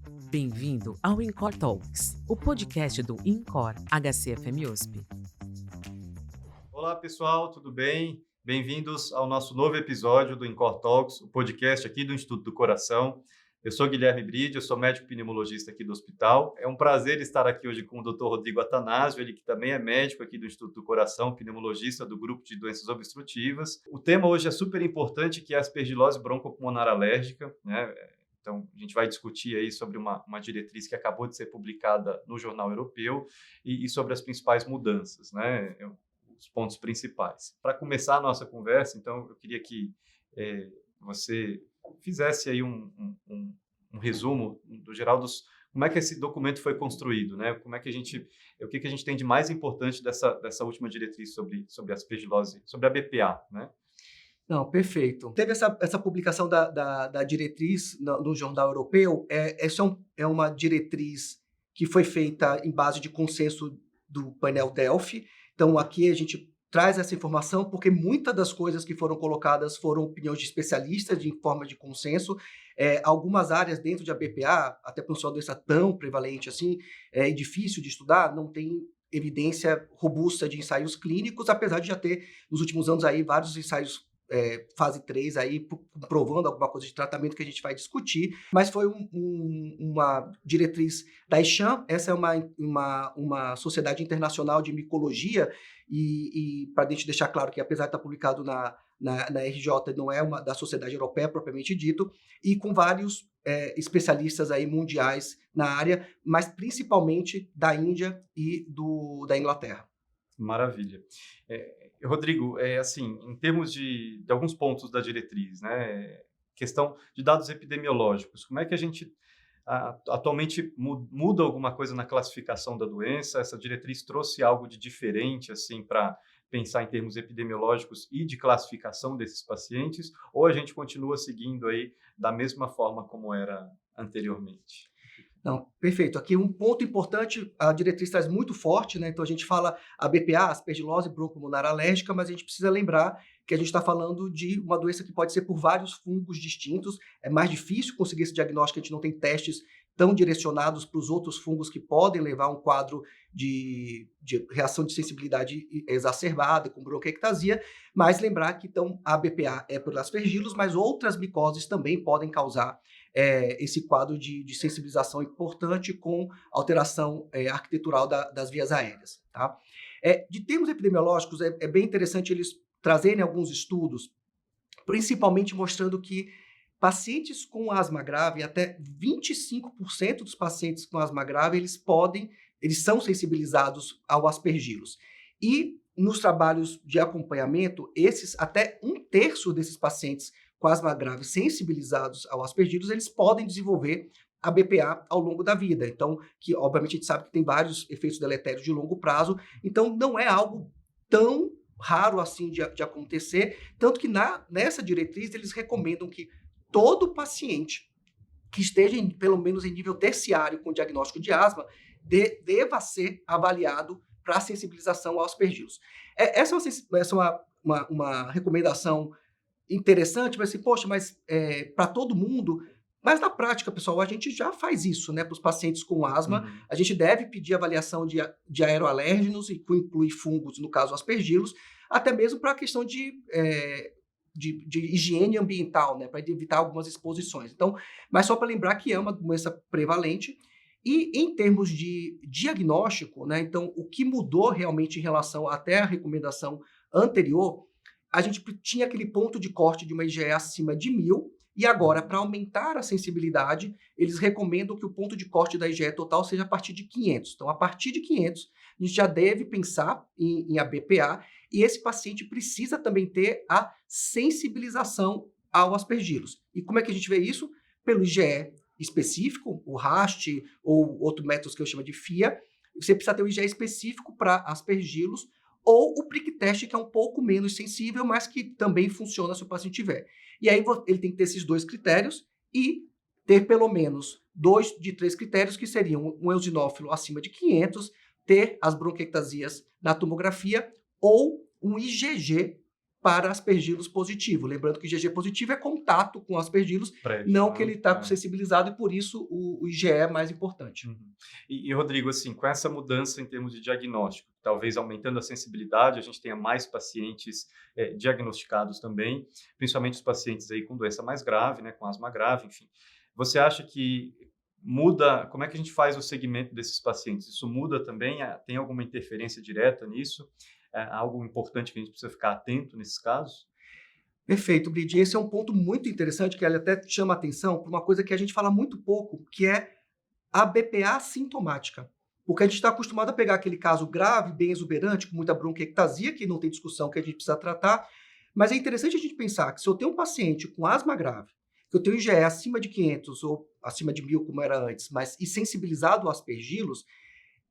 Bem-vindo ao InCor Talks, o podcast do InCor HCFM USP. Olá, pessoal, tudo bem? Bem-vindos ao nosso novo episódio do InCor Talks, o podcast aqui do Instituto do Coração. Eu sou Guilherme Bride, eu sou médico pneumologista aqui do hospital. É um prazer estar aqui hoje com o Dr. Rodrigo Atanásio, ele que também é médico aqui do Instituto do Coração, pneumologista do grupo de doenças obstrutivas. O tema hoje é super importante, que é a aspergilose broncopulmonar alérgica, né? Então, a gente vai discutir aí sobre uma diretriz que acabou de ser publicada no Jornal Europeu e sobre as principais mudanças, né? Os pontos principais. Para começar a nossa conversa, então, eu queria que você fizesse aí um resumo do geral dos como é que esse documento foi construído, né? Como é que o que a gente tem de mais importante dessa última diretriz sobre aspergilose, sobre a BPA, né? Não, perfeito. Teve essa publicação da diretriz no Jornal Europeu. Essa é uma diretriz que foi feita em base de consenso do painel Delphi. Então, aqui a gente traz essa informação porque muitas das coisas que foram colocadas foram opiniões de especialistas de forma de consenso. Algumas áreas dentro de ABPA, até por ser uma doença tão prevalente assim, é difícil de estudar, não tem evidência robusta de ensaios clínicos, apesar de já ter, nos últimos anos, aí vários ensaios fase 3 aí, provando alguma coisa de tratamento que a gente vai discutir, mas foi uma diretriz da ISHAM. Essa é uma sociedade internacional de micologia, e para a gente deixar claro que, apesar de estar publicado na RJ, não é uma da sociedade europeia propriamente dito, e com vários especialistas aí mundiais na área, mas principalmente da Índia e da Inglaterra. Maravilha. Rodrigo, assim, em termos de alguns pontos da diretriz, né, questão de dados epidemiológicos, como é que a gente atualmente muda alguma coisa na classificação da doença? Essa diretriz trouxe algo de diferente, assim, para pensar em termos epidemiológicos e de classificação desses pacientes, ou a gente continua seguindo aí da mesma forma como era anteriormente? Não, perfeito. Aqui um ponto importante, a diretriz traz muito forte, né? Então a gente fala a BPA, aspergilose broncopulmonar alérgica, mas a gente precisa lembrar que a gente está falando de uma doença que pode ser por vários fungos distintos. É mais difícil conseguir esse diagnóstico, a gente não tem testes tão direcionados para os outros fungos que podem levar a um quadro de reação de sensibilidade exacerbada, com bronquiectasia, mas lembrar que então a BPA é por aspergilos, mas outras micoses também podem causar esse quadro de sensibilização importante com alteração arquitetural das vias aéreas. Tá? De termos epidemiológicos, é bem interessante eles trazerem alguns estudos, principalmente mostrando que pacientes com asma grave, até 25% dos pacientes com asma grave, eles são sensibilizados ao aspergilos. E nos trabalhos de acompanhamento, até 1/3 desses pacientes com asma grave sensibilizados ao aspergilos, eles podem desenvolver a BPA ao longo da vida. Então, que obviamente a gente sabe que tem vários efeitos deletérios de longo prazo, então não é algo tão raro assim de acontecer, tanto que nessa diretriz eles recomendam que todo paciente que esteja pelo menos em nível terciário com diagnóstico de asma deva ser avaliado para sensibilização aos aspergilos. Essa é uma recomendação interessante, mas assim, poxa, mas para todo mundo. Mas na prática, pessoal, a gente já faz isso, né? Para os pacientes com asma, a gente deve pedir avaliação de aeroalérgenos, e inclui fungos, no caso aspergilos, até mesmo para a questão de higiene ambiental, né? Para evitar algumas exposições. Então, mas só para lembrar que é uma doença prevalente. E em termos de diagnóstico, né? Então, o que mudou realmente em relação até a recomendação anterior, a gente tinha aquele ponto de corte de uma IgE acima de 1.000, e agora, para aumentar a sensibilidade, eles recomendam que o ponto de corte da IgE total seja a partir de 500. Então, a partir de 500, a gente já deve pensar em ABPA, e esse paciente precisa também ter a sensibilização ao aspergilos. E como é que a gente vê isso? Pelo IgE específico, o RAST, ou outro método que eu chamo de FIA. Você precisa ter o IgE específico para aspergilos, ou o prick test, que é um pouco menos sensível, mas que também funciona se o paciente tiver. E aí ele tem que ter esses 2 critérios e ter pelo menos 2 de 3 critérios, que seriam um eosinófilo acima de 500, ter as bronquiectasias na tomografia, ou um IgG para aspergilos positivo. Lembrando que IgG positivo é contato com aspergilos, não que ele está sensibilizado, e por isso o IgE é mais importante. E, Rodrigo, assim, com essa mudança em termos de diagnóstico, talvez aumentando a sensibilidade, a gente tenha mais pacientes diagnosticados também, principalmente os pacientes aí com doença mais grave, né, com asma grave, enfim. Você acha que muda, como é que a gente faz o segmento desses pacientes? Isso muda também? Tem alguma interferência direta nisso? Algo importante que a gente precisa ficar atento nesses casos? Perfeito, Bride. Esse é um ponto muito interessante, que ele até chama atenção para uma coisa que a gente fala muito pouco, que é a BPA sintomática. Porque a gente está acostumado a pegar aquele caso grave, bem exuberante, com muita bronquiectasia, que não tem discussão, que a gente precisa tratar. Mas é interessante a gente pensar que se eu tenho um paciente com asma grave, que eu tenho IgE acima de 500 ou acima de 1000, como era antes, mas e sensibilizado aos aspergilos,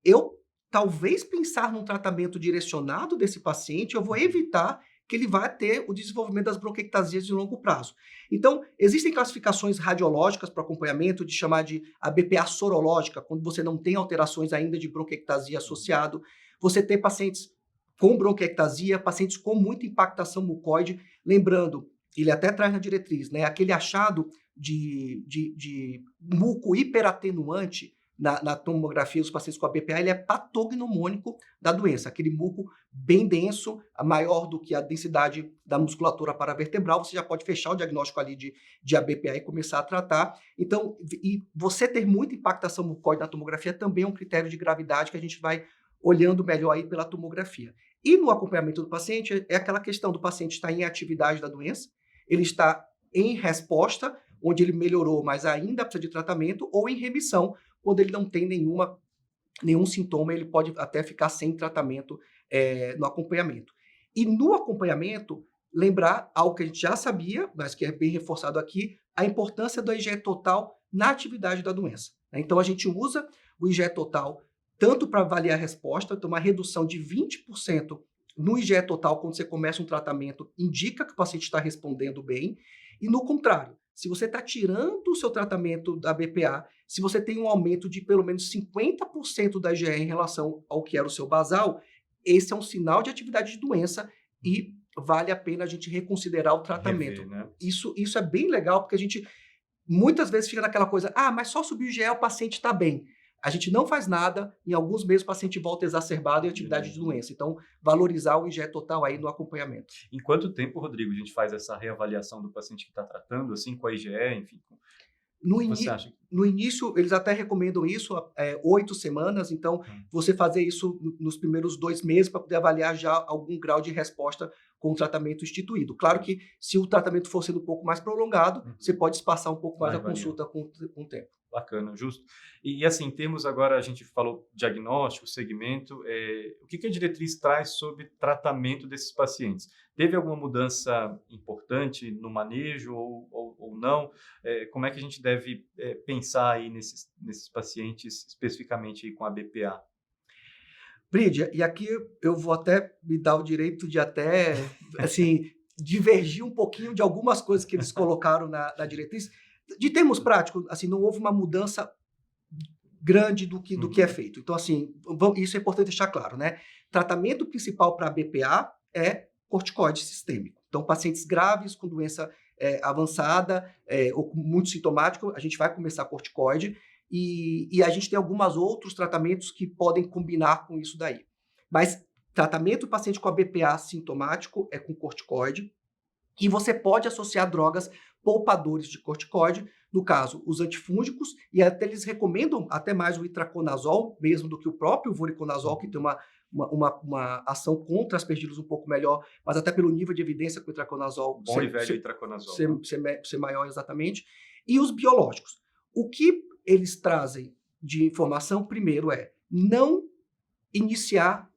eu talvez pensar num tratamento direcionado desse paciente, eu vou evitar que ele vai ter o desenvolvimento das bronquiectasias de longo prazo. Então, existem classificações radiológicas para acompanhamento, de chamar de a BPA sorológica, quando você não tem alterações ainda de bronquiectasia associado. Você tem pacientes com bronquiectasia, pacientes com muita impactação mucoide. Lembrando, ele até traz na diretriz, né, aquele achado de muco hiperatenuante na tomografia dos pacientes com a BPA, ele é patognomônico da doença, aquele muco bem denso, maior do que a densidade da musculatura paravertebral, você já pode fechar o diagnóstico ali de ABPA e começar a tratar. Então, e você ter muita impactação mucoide na tomografia também é um critério de gravidade que a gente vai olhando melhor aí pela tomografia. E no acompanhamento do paciente, é aquela questão do paciente estar em atividade da doença, ele está em resposta, onde ele melhorou, mas ainda precisa de tratamento, ou em remissão, quando ele não tem nenhum sintoma, ele pode até ficar sem tratamento no acompanhamento. E no acompanhamento, lembrar algo que a gente já sabia, mas que é bem reforçado aqui, a importância do IgE total na atividade da doença. Então, a gente usa o IgE total tanto para avaliar a resposta, então uma redução de 20% no IgE total quando você começa um tratamento indica que o paciente está respondendo bem, e no contrário, se você está tirando o seu tratamento da BPA, se você tem um aumento de pelo menos 50% da IgE em relação ao que era o seu basal, esse é um sinal de atividade de doença e vale a pena a gente reconsiderar o tratamento. Rever, né? Isso é bem legal, porque a gente muitas vezes fica naquela coisa, mas só subiu o IgE, o paciente está bem. A gente não faz nada, em alguns meses o paciente volta exacerbado em atividade de doença. Então, valorizar o IgE total aí no acompanhamento. Em quanto tempo, Rodrigo, a gente faz essa reavaliação do paciente que está tratando, assim, com a IgE, enfim? Você acha? No início, eles até recomendam isso, 8 semanas. Então, você fazer isso nos primeiros 2 meses para poder avaliar já algum grau de resposta com o tratamento instituído. Claro que, se o tratamento for sendo um pouco mais prolongado, você pode espaçar um pouco mais a consulta com o tempo. Bacana, justo. E assim, em termos agora, a gente falou diagnóstico, segmento, o que a diretriz traz sobre tratamento desses pacientes? Teve alguma mudança importante no manejo ou não? Como é que a gente deve pensar aí nesses pacientes, especificamente aí com a BPA? Brídia, e aqui eu vou até me dar o direito de até, assim, divergir um pouquinho de algumas coisas que eles colocaram na diretriz. De termos práticos, assim, não houve uma mudança grande do que é feito. Então, assim, isso é importante deixar claro, né? Tratamento principal para a BPA é corticoide sistêmico. Então, pacientes graves com doença avançada ou muito sintomático, a gente vai começar corticoide e a gente tem alguns outros tratamentos que podem combinar com isso daí. Mas tratamento do paciente com a BPA sintomático é com corticoide e você pode associar drogas poupadores de corticoide, no caso, os antifúngicos, e até eles recomendam até mais o itraconazol, mesmo do que o próprio voriconazol, que tem uma ação contra aspergilos um pouco melhor, mas até pelo nível de evidência que o itraconazol bom e velho itraconazol ser maior exatamente. E os biológicos. O que eles trazem de informação, primeiro, é não iniciar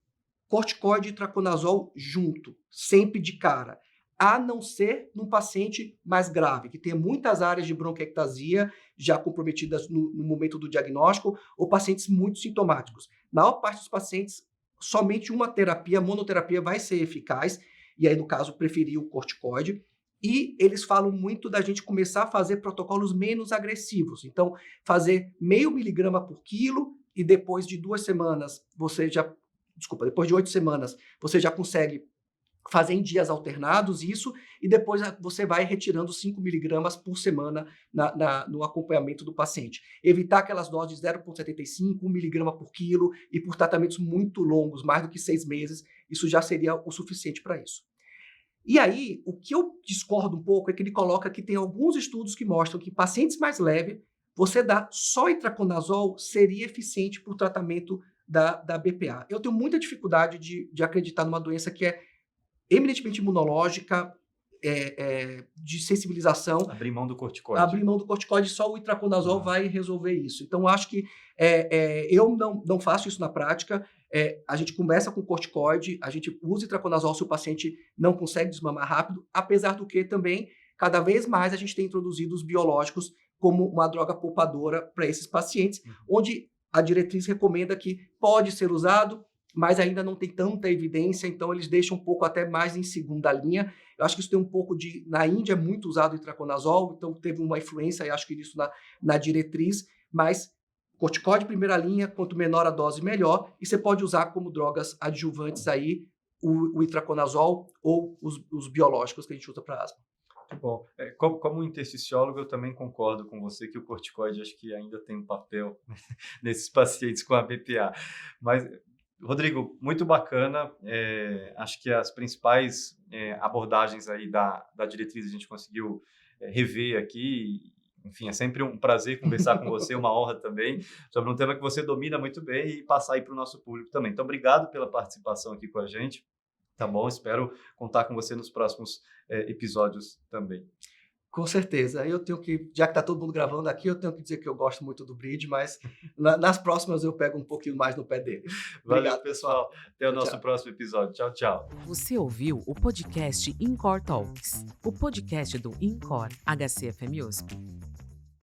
corticoide e itraconazol junto, sempre de cara, a não ser num paciente mais grave, que tenha muitas áreas de bronquiectasia já comprometidas no momento do diagnóstico, ou pacientes muito sintomáticos. Na maior parte dos pacientes, somente uma terapia, monoterapia, vai ser eficaz, e aí, no caso, preferir o corticoide. E eles falam muito da gente começar a fazer protocolos menos agressivos. Então, fazer 0,5 miligrama por quilo, e depois de 2 semanas, depois de 8 semanas, você já consegue fazer em dias alternados isso, e depois você vai retirando 5 miligramas por semana no acompanhamento do paciente. Evitar aquelas doses de 0,75, 1 miligrama por quilo, e por tratamentos muito longos, mais do que 6 meses, isso já seria o suficiente para isso. E aí, o que eu discordo um pouco é que ele coloca que tem alguns estudos que mostram que pacientes mais leves, você dar só itraconazol seria eficiente para o tratamento da BPA. Eu tenho muita dificuldade de acreditar numa doença que é eminentemente imunológica, de sensibilização. Abrir mão do corticoide. Abrir mão do corticoide, só o itraconazol vai resolver isso. Então, acho que eu não faço isso na prática. A gente começa com corticoide, a gente usa itraconazol se o paciente não consegue desmamar rápido, apesar do que também, cada vez mais, a gente tem introduzido os biológicos como uma droga poupadora para esses pacientes, onde a diretriz recomenda que pode ser usado, mas ainda não tem tanta evidência, então eles deixam um pouco até mais em segunda linha. Eu acho que isso tem um pouco de... Na Índia é muito usado o itraconazol, então teve uma influência, acho que nisso na diretriz, mas corticoide primeira linha, quanto menor a dose, melhor, e você pode usar como drogas adjuvantes aí o itraconazol ou os biológicos que a gente usa para asma. Muito bom. Como intersticiólogo, eu também concordo com você que o corticoide acho que ainda tem um papel nesses pacientes com a BPA. Mas, Rodrigo, muito bacana. Acho que as principais abordagens aí da diretriz a gente conseguiu rever aqui. Enfim, é sempre um prazer conversar com você, uma honra também, sobre um tema que você domina muito bem e passar aí para o nosso público também. Então, obrigado pela participação aqui com a gente. Tá bom? Espero contar com você nos próximos episódios também. Com certeza. Eu tenho que, já que está todo mundo gravando aqui, eu tenho que dizer que eu gosto muito do Bridge, mas nas próximas eu pego um pouquinho mais no pé dele. Valeu, Obrigado, pessoal. Até o nosso próximo episódio. Tchau, tchau. Você ouviu o podcast InCor Talks, o podcast do InCor HCFM USP.